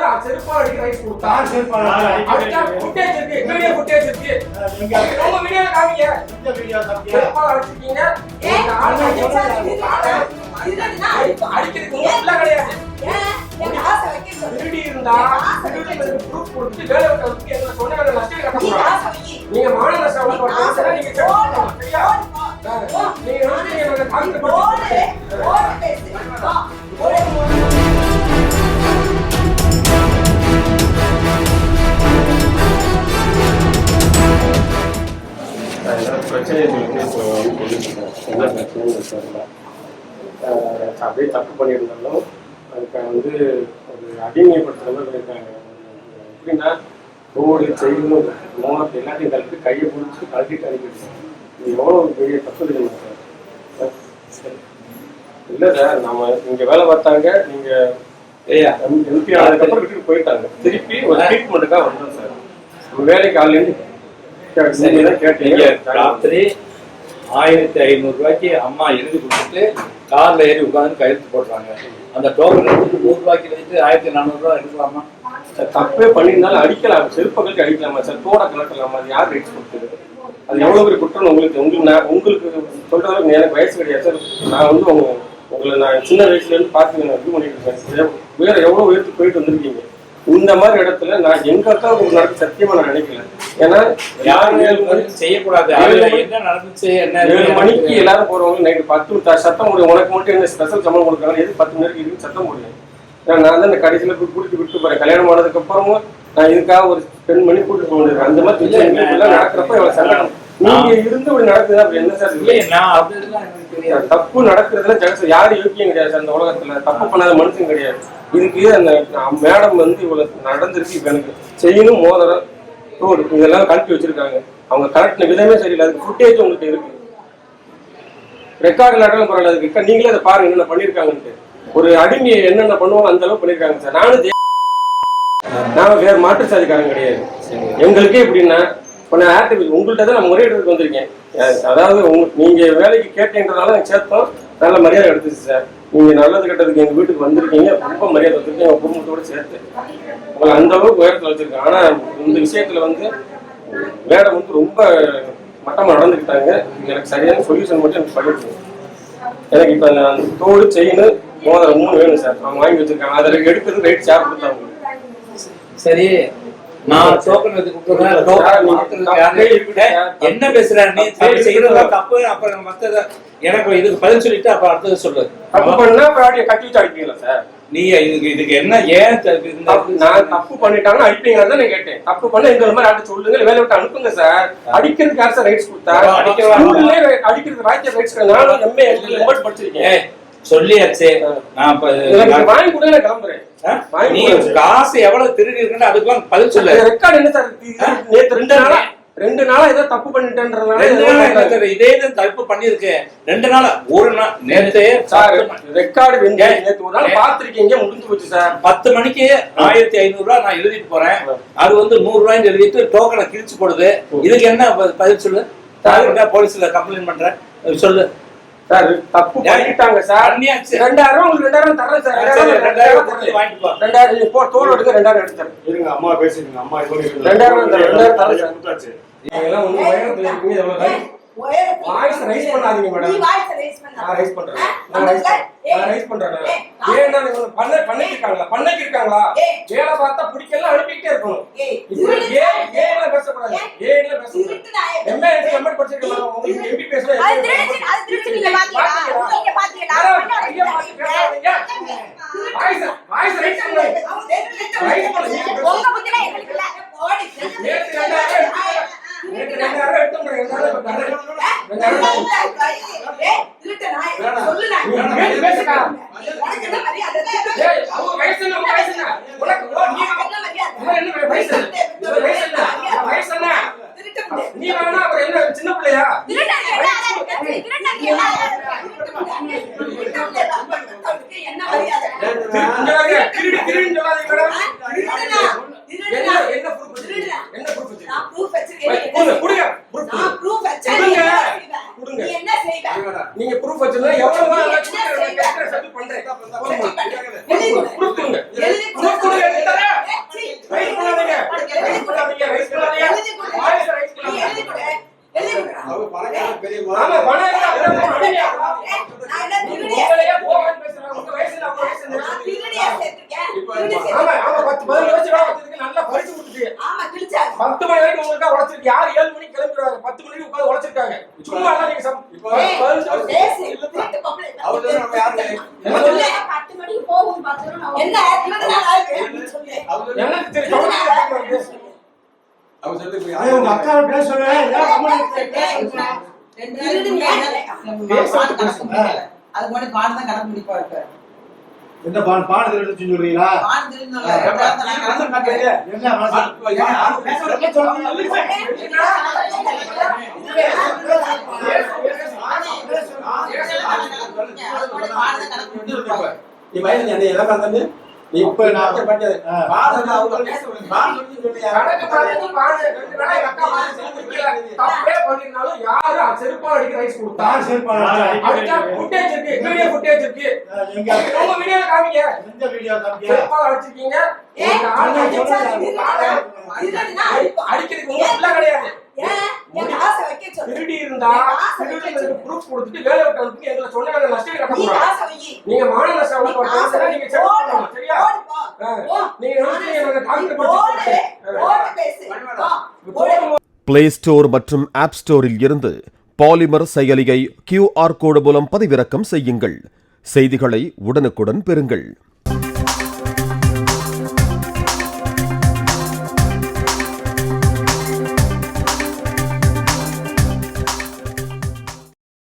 யாரு செருப்பால அடிக்கிற ரைட்ஸ் கொடுத்தா? செருப்பால அடிச்சா ஃபுட்டேஜ் இருக்கு, வீடியோ ஃபுட்டேஜ் இருக்கு. நீங்க உங்க வீடியோல காமிங்க. இந்த வீடியோ காமிங்க. செருப்பால அடிச்சிட்டீங்க. இந்த ஆள் அடிக்கிறதுக்கு உள்ள கிடையாது. திருடி இருந்தா ப்ரூஃப் கொடுத்து வேலை விட்டு வந்து என்ன சொன்ன வேலை நஷ்டம் கட்ட போறாங்க. நீங்க மான நஷ்டம் வரணும். நீங்க கேட்கணும். சரியா? நீங்க வந்து காமிக்க போறீங்க. பிரச்சனை என்ன பிரச்சனை அப்படியே தப்பு பண்ணியிருந்தாலும் அதுக்கு வந்து ஒரு அடிமைப்படுத்துற மாதிரி இருக்காங்க. எப்படின்னா ரோடு செயின் மோட் எல்லாத்தையும் கலந்து கையை பிடிச்சி கழட்டிட்டு அனுப்பிடுச்சு. இது எவ்வளோ பெரிய தப்பு தெரியுமா சார்? இல்லை சார், நம்ம இங்கே வேலை பார்த்தாங்க, நீங்கள் எம்பி ஆனதுக்கப்புறம் விட்டுட்டு போயிட்டாங்க. திருப்பி ஒரு ட்ரீட்மெண்ட்டுக்காக வந்தோம் சார். நம்ம வேலைக்கு ஆல்ரெடி கேட்டீங்க. ராத்திரி 1500 ரூபாய்க்கு அம்மா எழுதி கொடுத்துட்டு கார்ல ஏறி உட்காந்து கையெழுத்து போடுறாங்க. அந்த டோக்கன் எடுத்து 100 ரூபாய்க்கு வச்சுட்டு 1400 ரூபாய் எடுக்கலாமா? தப்பே பண்ணியிருந்தாலும் அடிக்கலாம், செருப்பங்களுக்கு அடிக்கலாமா சார்? தோட கலட்டலாமா? அது யார் ரைட்ஸ் கொடுத்தது? அது எவ்வளோ பெரிய குற்றம் உங்களுக்கு சொல்றதுக்கு எனக்கு வயசு கிடையாது சார். நான் வந்து உங்களை நான் சின்ன வயசுலேருந்து பார்த்து நான் இது பண்ணிட்டு இருக்கேன். வேற எவ்வளோ உயர்த்து போயிட்டு வந்திருக்கீங்க. இந்த மாதிரி இடத்துல நான் எங்க அக்காவுக்கு நடக்க சத்தியமா நான் நினைக்கல. ஏன்னா யாரும் 7 மணிக்கு செய்யக்கூடாது. என்ன நடந்துச்சு? 7 மணிக்கு எல்லாரும் போறவங்க நைட்டு 10 சத்தம் முடியும். உனக்கு மட்டும் என்ன ஸ்பெஷல் சம்பளம் கொடுக்குறாங்க? எது 10 மணிக்கு இருக்கு சத்தம் முடியும்? ஏன்னா நான் தான் இந்த கடைசியில போய் கூட்டிட்டு விட்டு போறேன். கல்யாணம் ஆனதுக்கு அப்புறமும் நான் இதுக்காக ஒரு பெண்மணி கூட்டிட்டு போயிருக்கேன். அந்த மாதிரி நடக்கிறப்ப எவ்வளவு சங்கடம். நீங்க இருந்து இப்படி நடக்குது அப்படி என்ன சார்? தப்பு நடக்கிறதுல ஜெகச யாரும் யோக்கியம் கிடையாது சார். அந்த உலகத்துல தப்பு பண்ணாத மனுஷன் கிடையாது. இதுக்கு அந்த மேடம் வந்து இவ்வளவு நடந்திருக்கு. இப்ப எனக்கு செயினும் மோதிரம் ரோடு இதெல்லாம் கழட்டி வச்சிருக்காங்க. அவங்க கரெக்ட் விதமே சரியில்லை. அதுக்கு ஃபுட்டேஜ் உங்களுக்கு இருக்கு, ரெக்கார்டு நடக்கும் பரவாயில்ல. அதுக்கு நீங்களே அதை பாருங்க என்னென்ன பண்ணிருக்காங்கன்ட்டு. ஒரு அடிமையை என்னென்ன பண்ணுவோம் அந்த அளவுக்கு பண்ணிருக்காங்க சார். நானும் வேற மாற்று சாதிக்காரன் கிடையாது. எங்களுக்கே எப்படின்னா இப்போ நான் ஆக்டிவிட்டி உங்கள்கிட்ட தான் நான் முறையிடறதுக்கு வந்திருக்கேன். அதாவது நீங்க வேலைக்கு கேட்டீங்கன்றதால எனக்கு சேர்த்தோம். நல்ல மரியாதை எடுத்துச்சு சார். நீங்க நல்லது கெட்டதுக்கு எங்க வீட்டுக்கு வந்திருக்கீங்க, ரொம்ப மரியாதை வந்திருக்கீங்க. எங்க குடும்பத்தோட சேர்த்து உங்களை அந்த அளவுக்கு உயரத்தில் வச்சிருக்கேன். ஆனா இந்த விஷயத்துல வந்து மேடம் வந்து ரொம்ப மட்டமா நடந்துக்கிட்டாங்க. எனக்கு சரியான சொல்யூஷன் மட்டும் எனக்கு பண்ணிருக்கேன். எனக்கு இப்ப நான் தோடு செயின் மோதிரம் 3 வேணும் சார். அவங்க வாங்கி வச்சிருக்காங்க. அதில் எடுக்கிறது ரைட் சேர் கொடுத்தாங்க. சரி, நான் டோக்கன் எடுத்து என்ன பேசுறேன்? நீ செய்யறதா தப்பு. அப்புறம் மத்தத எனக்கு இதுக்கு பதில் சொல்லிட்டு அப்புறம் அடுத்தது சொல்லு. தப்பு பண்ணா கட்டி வச்சு அடிப்பீங்களா சார்? நீ இதுக்கு என்ன ஏன் நான் தப்பு பண்ணிட்டாங்கன்னு அடிப்பீங்கன்னு தான் நான் கேட்டேன். தப்பு பண்ண எங்க மாதிரி ஆட்டு சொல்லுங்க, வேலை விட்டு அனுப்புங்க சார். அடிக்கிறதுக்கு யார் சார் ரைட்ஸ் கொடுத்தா? அடிக்கிறதுக்கு ராஜ்ய ரைட்ஸ் நானும் எம்ஏ படிச்சிருக்கேன். சொல்லியாச்சு. நான் வாங்கி கூட நான் கிளம்புறேன். நீ காசு எவ்வளவு திருடி இருக்குன்னு அதுக்கெல்லாம் பதில் சொல்லு. ரெக்கார்டு என்ன சார்? நேத்து 2 நாளா ஏதோ தப்பு பண்ணிட்டேன்றதுனால இதே தான் தப்பு பண்ணிருக்கேன். 2 நாளா ஒரு நாள் நேத்து ரெக்கார்டு நேத்து ஒரு நாள் பாத்திருக்கீங்க, முடிஞ்சு போச்சு சார். 10 மணிக்கு 1500 ரூபாய் நான் எழுதிட்டு போறேன். அது வந்து 100 ரூபாய்ன்னு எழுதிட்டு டோக்கனை கிழிச்சு போடுது. இதுக்கு என்ன பதில் சொல்லு? போலீஸ்ல கம்ப்ளைண்ட் பண்றேன் சொல்லு சார். தப்பு பண்ணிட்டாங்க சார். 2000 உங்களுக்கு 2000 தரேன் சார். 2000 வாங்கிட்டு போ. 2000 போ, தோல் எடுங்க. 2000 எடுத்துறேன். இருங்க, அம்மா பேசிடுங்க. அம்மா இது 2000 தரேன் சார். நீங்க எல்லாம் உங்க வயசுல இருக்கீங்க. எவ்வளவு வாய்ஸ் ரைஸ் பண்ணாதீங்க மேடம். நீ வாய்ஸ் ரைஸ் பண்ணாத. நான் ரைஸ் பண்றேன். நான் ரைஸ் பண்றேன். ஏன்னா நீங்க பண்ணைக்கு இருக்காங்களா? வேலை பார்த்தா பிடிக்கல அனுப்பிட்டே இருக்கணும். ஏல பேசக்கூடாது. ஏல பேசக்கூடாது. எம்ஏ கமெண்ட் படிச்சிருக்கீங்க மேடம். உங்களுக்கு எம்பி பேசணும். அது திருச்சி நீங்க பாத்தீங்களா? நீங்க பாத்தீங்களா? வாய்ஸ் ரைஸ் பண்ணுங்க. ரைஸ் பண்ணுங்க. உங்க புத்தில எங்களுக்கு இல்ல. ஓடி. நீ வேணா அப்புறம் என்ன சின்ன பிள்ளையா? என்ன ஆமா ஆமா 10 யோசிச்சு வச்சதுக்கு நல்லா பரிசு கொடுத்துட்டு 10 மணி வரைக்கும் உங்களுக்கு உழைச்சிருக்கு. யார் 7 மணிக்கு கிளம்பிடுவாங்க, 10 மணிக்கு உட்கார்ந்து உழைச்சிருக்காங்க. சும்மா எல்லாம் நீங்க இப்போ அவர் நம்ம யாரு 10 மணிக்கு போகும் 10 மணி என்ன எனக்கு தெரியும். அவர் சொல்லி உங்க அக்கா பேச சொல்றேன். அது கூட பாடம் தான் கணக்கு முடிப்பா இருக்க. என்ன பாடத்துல எடுத்து சொல்றீங்களா? என்ன நீ வயசு என்ன எல்லாம் பார்த்தது இப்ப நான் பண்ணது பாதம் அவங்க கணக்கு பாருங்க, பாருங்க. 2 நாளா எங்க அக்கா பாருங்க செஞ்சிருக்கீங்க. தப்பே பண்ணிருந்தாலும் யாரும் செருப்பா அடிக்க ரைஸ் கொடுத்தா யார் ஷேர் பண்ணாங்க? அதுக்கு ஃபுட்டேஜ் இருக்கு, வீடியோ ஃபுட்டேஜ் இருக்கு. எங்க உங்க வீடியோல காமிங்க. எந்த வீடியோ காமிக்க? செருப்பா அடிச்சிருக்கீங்க. ஒரு ஆளை அடிக்கிறதுக்கு உங்க புள்ள கிடையாது. திருடி இருந்தா திருடுறதுக்கு ப்ரூஃப் கொடுத்துட்டு வேலை விட்டு அனுப்பி எங்களை சொன்னாங்க நஷ்டம் கட்ட போறாங்க. நீங்க மான நஷ்டம் எவ்வளவு பண்றீங்க நீங்க செக் பண்ணணும். சரியா? நீங்க நினைச்சீங்க நாங்க டாக்டர் படிச்சு பிளே ஸ்டோர் மற்றும் ஆப் ஸ்டோரில் இருந்து பாலிமர் செயலியை QR கோடு மூலம் பதிவிறக்கம் செய்யுங்கள். செய்திகளை உடனுக்குடன் பெறுங்கள்.